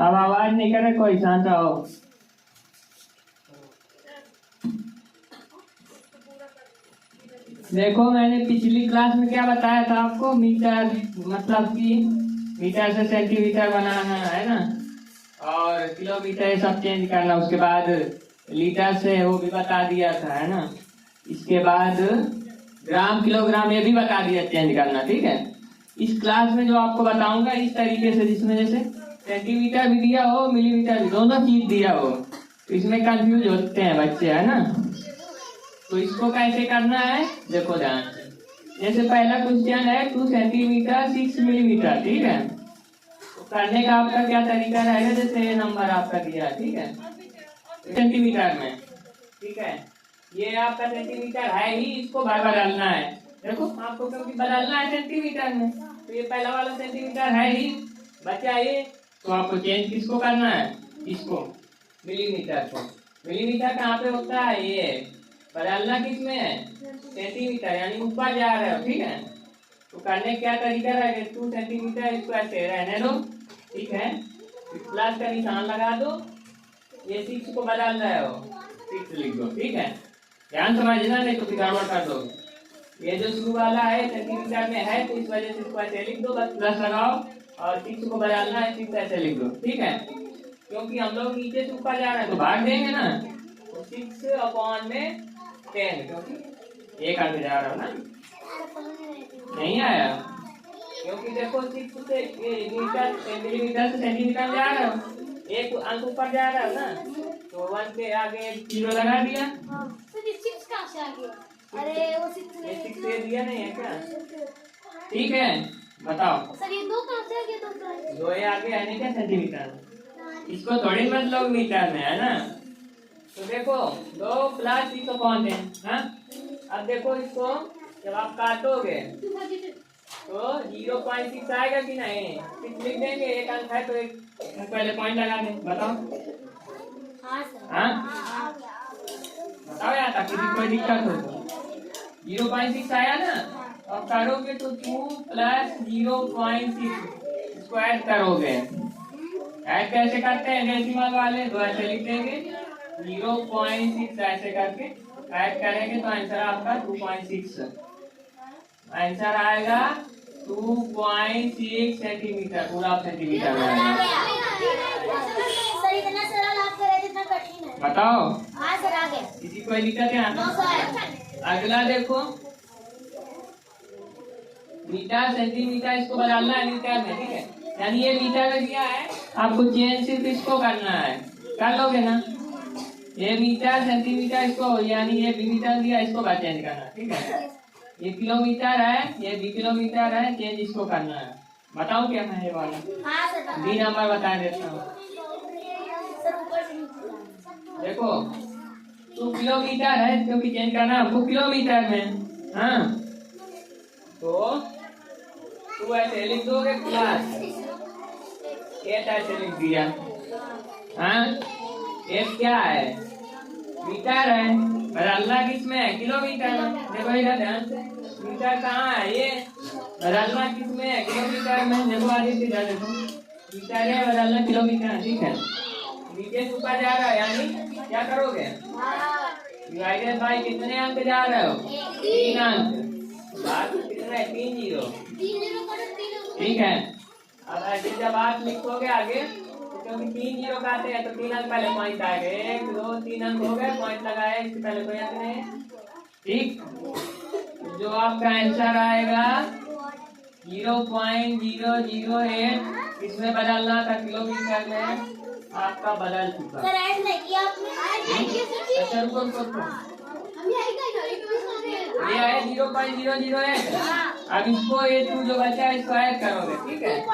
अब आवाज नहीं करे कोई, शांत रहो। देखो मैंने पिछली क्लास में क्या बताया था आपको, मीटर मतलब कि मीटर से सेंटीमीटर बनाना है ना, और किलोमीटर सब चेंज करना। उसके बाद लीटर से वो भी बता दिया था, है ना। इसके बाद ग्राम किलोग्राम ये भी बता दिया चेंज करना, ठीक है। इस क्लास में जो आपको बताऊंगा इस तरीके से, जिसमें जैसे सेंटीमीटर भी दिया हो, मिलीमीटर भी, दोनों चीज दिया हो, तो इसमें कंफ्यूज होते हैं बच्चे, है ना। तो इसको कैसे करना है देखो ध्यान से। जैसे पहला क्वेश्चन है 2 सेंटीमीटर 6 मिलीमीटर, ठीक है। तो करने का आपका क्या तरीका रहेगा, जैसे ये नंबर आपका दिया है, ठीक है, सेंटीमीटर में, ठीक है। ये आपका सेंटीमीटर है ही, इसको बार बार डालना है। देखो आपको क्योंकि बदलना है सेंटीमीटर में, तो ये पहला वाला सेंटीमीटर है ही, बचा ये, तो आपको चेंज किसको करना है, इसको मिलीमीटर को। मिलीमीटर कहाँ पे होता है, ये बदलना किस में है, सेंटीमीटर, यानी ऊपर जा रहे हो, ठीक है। तो करने क्या तरीका रहेगा, 2 सेंटीमीटर इसको ऐसे रहने दो, ठीक है, प्लस का निशान लगा दो, ये 6 को बदल रहे हो 6 लिख दो, ठीक है। ध्यान समझना, नहीं तो फिर गड़बड़ कर दो। ये जो शुरू वाला है सेंटीमीटर में है, तो इस वजह से इसको ऐसे लिख दो, बस प्लस लगाओ, और 6 को बदलना है 6 ऐसे लिख दो, ठीक है। क्योंकि हम लोग नीचे से ऊपर जा रहे हैं तो भाग देंगे ना, तो 6/10, क्योंकि एक आगे जा रहा हो ना, नहीं आया, क्योंकि देखो 6 से मीटर मिलीमीटर से सेंटीमीटर में जा रहे हो, एक अंक ऊपर जा रहा है ना, तो 1 के आगे 0 लगा दिया। अरे वो 6 से दिया नहीं है क्या, ठीक है, बताओ। सर ये 2 कहाँ से आ गया, 2 ये आगे है नहीं क्या सेंटीमीटर, इसको थोड़ी मतलब मीटर में, है ना। तो देखो 2 प्लस 6/10, हाँ। अब देखो इसको जब आप काटोगे तो 0.6 आएगा कि नहीं, 6 लिख देंगे, एक अंक है तो एक पहले पॉइंट लगा दें, बताओ। हाँ बताओ यार, ताकि कोई दिक्कत हो तो। 0.6 आया ना, अब करोगे तो 2 + 0.6 इसको ऐड करोगे। ऐड कैसे करते हैं, डेसिमल वाले, तो ऐसे लिख देंगे 0.6 ऐसे करके ऐड करेंगे, तो आंसर आपका 2.6 आंसर आएगा, 2.6 सेंटीमीटर, पूरा सेंटीमीटर में आएगा। सर इतना सरल आप कर रहे थे, इतना कठिन है, बताओ। हाँ सर आ गया, किसी कोई दिक्कत है। अगला देखो मीटर सेंटीमीटर, इसको बदलना है मीटर में, ठीक है, यानी ये मीटर में दिया है, आपको चेंज सिर्फ इसको करना है, कर लोगे ना। ये मीटर सेंटीमीटर इसको, यानी ये मीटर दिया, इसको का चेंज करना, ठीक है। ये किलोमीटर है, ये भी किलोमीटर है, चेंज इसको करना है। बताऊं क्या मैं ये वाला, हाँ सर बी नंबर बता देता हूँ। देखो 2 किलोमीटर है, क्योंकि चेंज करना हमको किलोमीटर में, हाँ। तो 2 ऐसे लिख दोगे, प्लस 8 ऐसे लिख दिया, हाँ। 8 क्या है, मीटर है, बदलना किसमें है, किलोमीटर में। देखो इधर ध्यान से, मीटर कहाँ है, ये बदलना किसमें है, किलोमीटर में। देखो आगे से जा, देखो मीटर है, बदलना किलोमीटर, ठीक है। नीचे से ऊपर जा रहा है, यानी क्या करोगे, डिवाइडेड बाय कितने अंक जा रहे हो, 3 अंक, बात कितना है, 3 0, ठीक है। अब ऐसे जब आप लिखोगे आगे, क्योंकि 3 0 काटे हैं तो 3 अंक पहले पॉइंट आएगा, 1 2 3 अंक हो गए, पॉइंट लगाए, इससे पहले कोई अंक नहीं, ठीक। जो आपका आंसर आएगा 0.008, इसमें बदलना था किलोमीटर में, आपका बदल चुका। सर ऐड नहीं किया आपने, अच्छा रुको, ये है 0.008, अब इसको ये 2 जो बचा है इसको ऐड करोगे, ठीक है।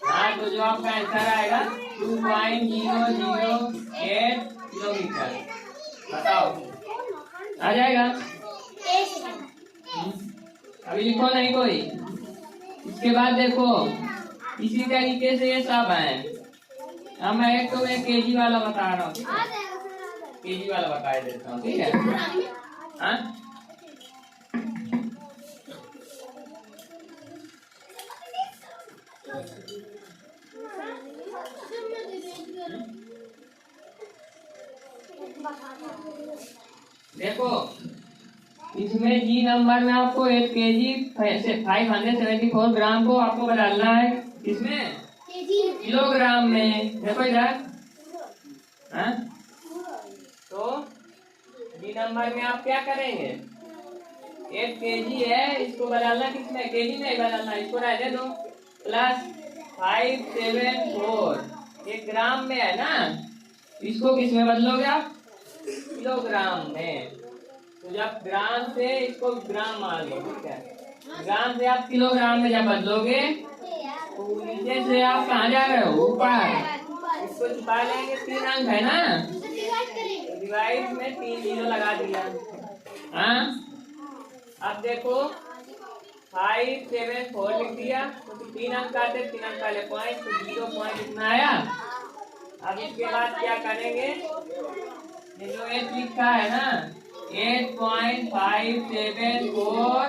हाँ, तो जो आपका आंसर आएगा 2.008 किलोमीटर, बताओ आ जाएगा। अभी लिखो नहीं कोई। इसके बाद देखो इसी तरीके से ये सब है। अब मैं एक तो मैं केजी वाला बता रहा हूँ, केजी वाला बता देता हूँ, ठीक है। हाँ देखो इसमें जी नंबर में आपको 8 kg 574 ग्राम को आपको बदलना है, इसमें किलोग्राम में। देखो इधर, हाँ, तो जी नंबर में आप क्या करेंगे, 8 kg है, इसको बदलना किसमें, kg में बदलना, इसको रहने दो, प्लस 574 एक ग्राम में है ना, इसको किस में बदलोगे आप, किलोग्राम में। तो जब ग्राम से इसको ग्राम मान लो, ठीक है, ग्राम से आप किलोग्राम में जब बदलोगे तो नीचे से आप कहाँ जा रहे हो, ऊपर, इसको छुपा लेंगे, 3 अंक है ना, डिवाइड में 3 जीरो लगा दिया। हाँ, अब देखो 574 लिख दिया, तो 3 अंक आते, 3 अंक वाले पॉइंट, तो 0 पॉइंट इतना आया। अब इसके बाद क्या करेंगे, ये जो 8 लिखा है ना, 8.574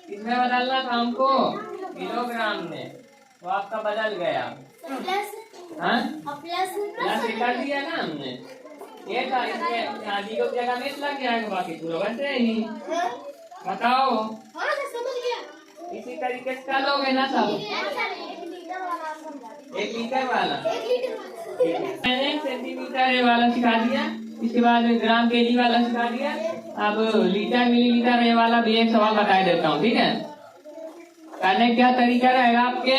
इसमें बदलना था हमको किलोग्राम में, तो आपका बदल गया। हाँ, प्लस कर दिया ना हमने, ये था, इसमें यहाँ जीरो की जगह में लग जाएगा, बाकी पूरा वैसे ही। बताओ, इसी तरीके से करोगे ना सब। 1 लीटर वाला, मैंने सेंटीमीटर वाला सिखा दिया, इसके बाद ग्राम केजी वाला सिखा दिया। अब लीटर मिलीलीटर ये वाला भी एक सवाल बता देता हूँ, ठीक है। करने क्या तरीका रहेगा आपके,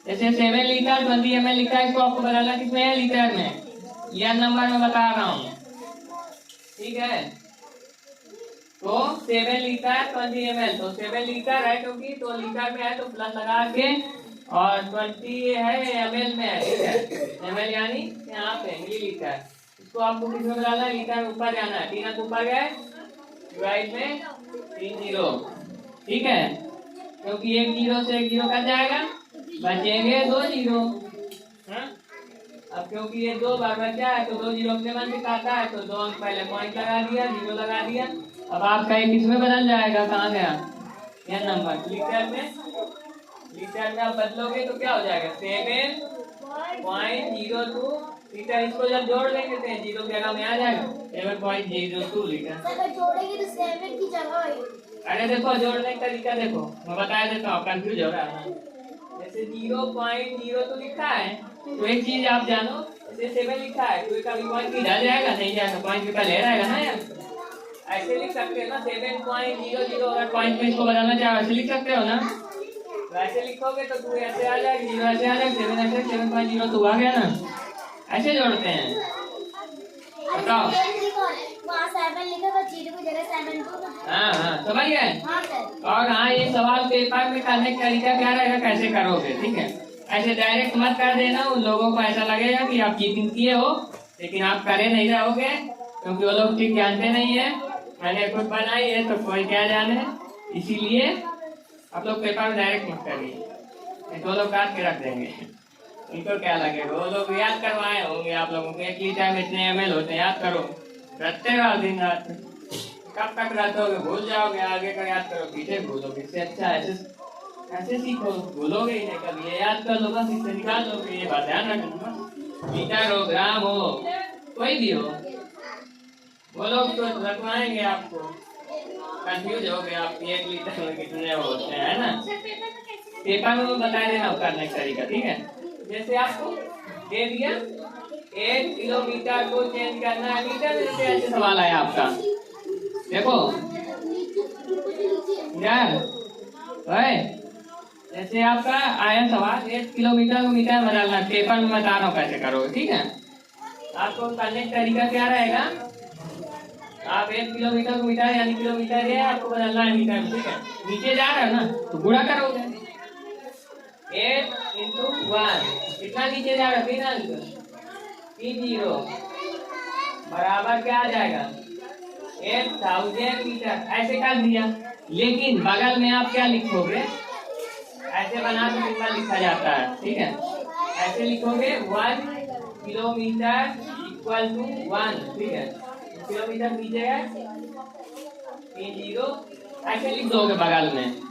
जैसे 7 लीटर 20 ml लिखा है, इसको आपको बताना किसमें है, लीटर में, यह नंबर में बता रहा हूँ, ठीक है। तो 7 लीटर 20 ml, तो 7 लीटर है क्योंकि तो लीटर में है तो प्लस लगा के, और 20 है ml में है, ठीक है, ml यानी यहाँ पे मिलीलीटर, इसको आपको किसमें बदलना है, लीटर में ऊपर जाना है, 3 अंक ऊपर गए, डिवाइड में 3 जीरो, ठीक है, क्योंकि 1 जीरो से 1 जीरो कट जाएगा, बचेंगे 2 जीरो। हाँ, अब क्योंकि ये 2 बार बचा है तो 2 जीरो अपने मन से काटा है, तो 2 अंक पहले पॉइंट लगा दिया, जीरो लगा दिया। अब आपका एक किसमें बदल जाएगा, कहाँ गया यह नंबर, लीटर में, लीटर में आप बदलोगे तो क्या हो जाएगा, 7.02 लीटर, इसको जब जोड़ लेंगे तो जीरो की जगह में आ जाएगा 7.02 लीटर। जोड़ेंगे तो 7 की जगह, अरे देखो जोड़ने का तरीका देखो, मैं बता देता हूँ, कंफ्यूज हो रहा है। जैसे 0.02 लिखा है, तो एक चीज आप जानो, जैसे 7 लिखा है तो कभी पॉइंट इधर जाएगा, नहीं जाएगा, पॉइंट की पहले रहेगा ना यार, ऐसे लिख सकते हैं ना, 7.00, अगर पॉइंट में इसको बदलना चाहे ऐसे लिख सकते हो ना, तो ऐसे लिखोगे तो 2 ऐसे आ जाएगा, 0 ऐसे आ जाएगा, 7 ऐसे, 7.02 आ गया ना, ऐसे जोड़ते हैं। बताओ, हाँ हाँ समझ गए। और हाँ, ये सवाल पेपर में करने का तरीका क्या रहेगा, कैसे करोगे, ठीक है, ऐसे डायरेक्ट मत कर देना, उन लोगों को ऐसा लगेगा कि आप चीटिंग किए हो, लेकिन आप करे नहीं रहोगे, क्योंकि वो लोग ठीक जानते नहीं है, मैंने खुद बनाई है तो कोई क्या जाने, इसीलिए आप लोग पेपर में डायरेक्ट मत करिए, नहीं तो लोग काट के रख देंगे, उनको क्या लगेगा, वो लोग याद करवाए होंगे आप लोगों को, 1 लीटर में इतने ml होते हैं, याद करो, रटते रहो दिन रात, कब तक रटोगे, भूल जाओगे, आगे का याद करो, पीछे भूलोगे, इससे अच्छा ऐसे ऐसे सीखो, भूलोगे ही नहीं कभी, ये याद कर लो बस, इससे निकाल लोगे, ये बात ध्यान रखना, लीटर हो ग्राम हो कोई भी हो, वो लोग तो रखवाएंगे आपको, कंफ्यूज हो गए आप, 1 लीटर में कितने होते हैं ना, पेपर में बता देना करने का तरीका, ठीक है। जैसे आपको दे दिया 1 किलोमीटर को चेंज करना है मीटर, जैसे ऐसे सवाल आया आपका, देखो यार भाई, जैसे आपका आया सवाल 1 किलोमीटर को मीटर बदलना, पेपर में बता रहा हूँ कैसे करोगे, ठीक है। आपको करने का तरीका क्या रहेगा, आप 1 किलोमीटर को मीटर यानी किलोमीटर है, आपको बदलना है मीटर में, ठीक है, नीचे जा रहा है ना तो गुणा करोगे, 8 into 1 कितना नीचे जा रहा है, 3 अंक, 3 जीरो, बराबर क्या आ जाएगा 8000 मीटर, ऐसे कर दिया। लेकिन बगल में आप क्या लिखोगे, ऐसे बना के सिंबल लिखा जाता है, ठीक है, ऐसे लिखोगे 1 किलोमीटर इक्वल टू 1, ठीक है, किलोमीटर नीचे है 3 जीरो, ऐसे लिख दोगे बगल में,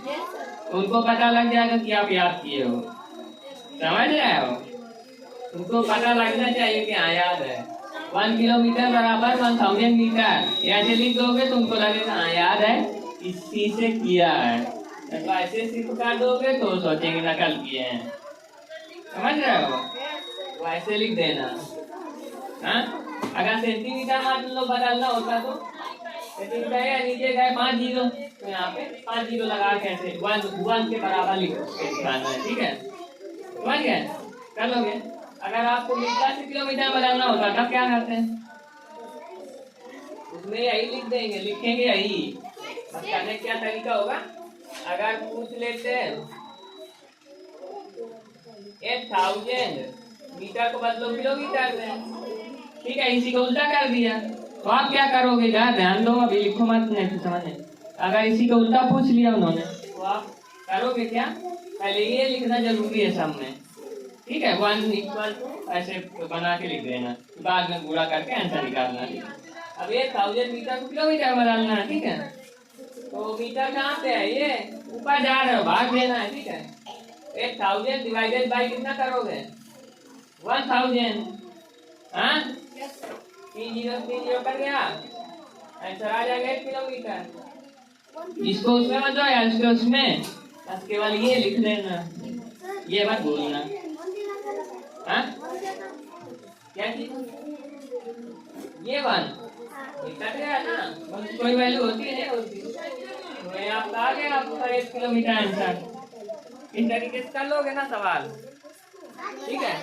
उनको पता लग जाएगा कि आप याद किए हो, समझ रहे हो। तुमको पता लगना चाहिए कि हाँ याद है 1 किलोमीटर बराबर 1000 मीटर, ऐसे लिख दोगे तुमको लगेगा हाँ याद है, इसी से किया है। तो ऐसे सिर्फ कर दोगे तो सोचेंगे नकल किए हैं, समझ रहे हो? तो ऐसे लिख देना। हाँ, अगर सेंटीमीटर मान लो बदलना होता तो सेंटीमीटर है, नीचे गए 5 जीरो, तो यहाँ पे 5 जीरो लगा के ऐसे 1 के बराबर लिखना है, ठीक है? समझ गए? कर लोगे? अगर आपको मीटर से किलोमीटर बदलना होता तब क्या करते हैं? उसमें यही लिख देंगे, लिखेंगे यही। बस करने क्या तरीका होगा, अगर पूछ लेते हैं 1000 मीटर को बदलो किलोमीटर में, ठीक है, इसी को उल्टा कर दिया तो आप क्या करोगे? जरा ध्यान दो, अभी लिखो मत, नहीं समझे। अगर इसी को उल्टा पूछ लिया उन्होंने तो आप करोगे क्या? पहले ये लिखना जरूरी है सामने, ठीक है? 1 इक्वल ऐसे बना के लिख देना, बाद में गुणा करके आंसर निकालना। अब 1000 मीटर को किलोमीटर बदलना है, ठीक है? तो मीटर कहाँ पे है? ये ऊपर जा रहे हो, भाग देना है, ठीक है? 1000 डिवाइडेड बाई कितना करोगे? 1000। हाँ, 3 जीरो कर गया, आंसर आ जाएगा 1 किलोमीटर। इसको उसमें मत दो यार, इसको उसमें बस केवल ये लिख देना, ये मत बोलना। हाँ, क्या चीज? ये 1 कट गया ना, बस कोई वैल्यू होती है नहीं होती, तो ये आपका आ गया आपका 1 किलोमीटर आंसर। इस तरीके से कर लोगे ना सवाल, ठीक है?